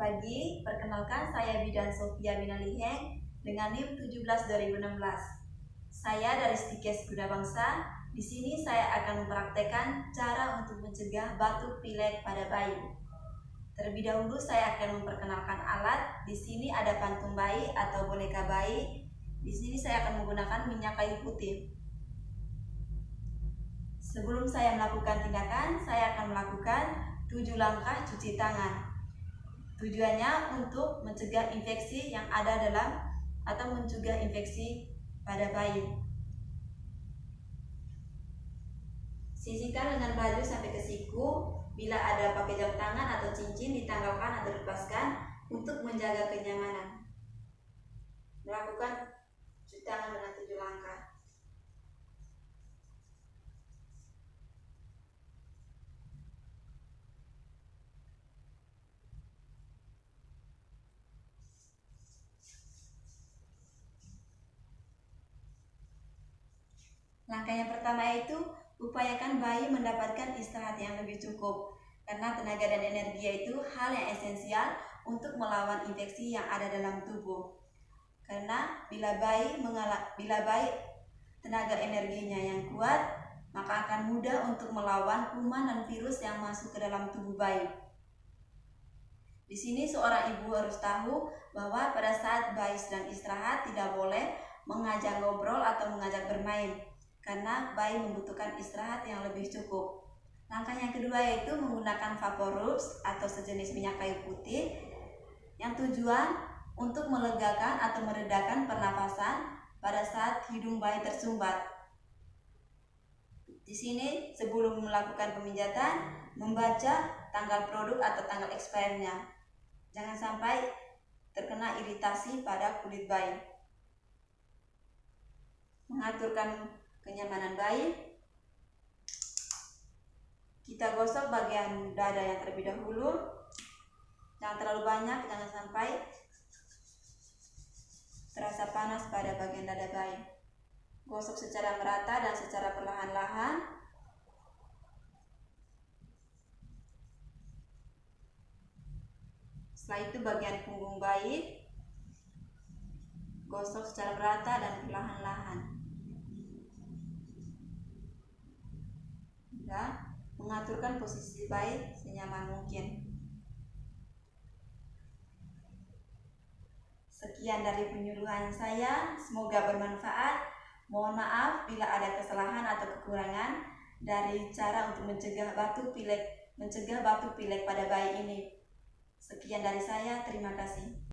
pagi, perkenalkan saya Bidan Sofia Binaliheng dengan NIM 17/2016. Saya dari Stikes Guna Bangsa. Di sini saya akan mempraktekkan cara untuk mencegah batuk pilek pada bayi. Terlebih dahulu saya akan memperkenalkan alat. Di sini ada pantung bayi atau boneka bayi. Di sini saya akan menggunakan minyak kayu putih. Sebelum saya melakukan tindakan, saya akan melakukan 7 langkah cuci tangan. Tujuannya untuk mencegah infeksi yang ada dalam atau mencegah infeksi pada bayi. Sisihkan lengan baju sampai ke siku. Bila ada pakai jam tangan atau cincin, ditanggalkan atau lepaskan untuk menjaga kenyamanan. Melakukan cuci tangan dengan 7 langkah. Langkah yang pertama yaitu upayakan bayi mendapatkan istirahat yang lebih cukup, karena tenaga dan energi itu hal yang esensial untuk melawan infeksi yang ada dalam tubuh. Karena bila bayi tenaga energinya yang kuat, maka akan mudah untuk melawan kuman dan virus yang masuk ke dalam tubuh bayi. Di sini seorang ibu harus tahu bahwa pada saat bayi sedang istirahat tidak boleh mengajak ngobrol atau mengajak bermain, karena bayi membutuhkan istirahat yang lebih cukup. Langkah yang kedua yaitu menggunakan Vaporubs atau sejenis minyak kayu putih yang tujuan untuk melegakan atau meredakan pernapasan pada saat hidung bayi tersumbat. Di sini sebelum melakukan pemijatan, membaca tanggal produk atau tanggal expirednya. Jangan sampai terkena iritasi pada kulit bayi. Mengaturkan kenyamanan bayi, kita gosok bagian dada yang terlebih dahulu. Jangan terlalu banyak, jangan sampai terasa panas pada bagian dada bayi. Gosok secara merata dan secara perlahan-lahan. Setelah itu bagian punggung bayi, gosok secara merata dan perlahan-lahan. Mengaturkan posisi bayi senyaman mungkin. Sekian dari penyuluhan saya, semoga bermanfaat. Mohon maaf bila ada kesalahan atau kekurangan dari cara untuk mencegah batuk pilek pada bayi ini. Sekian dari saya, terima kasih.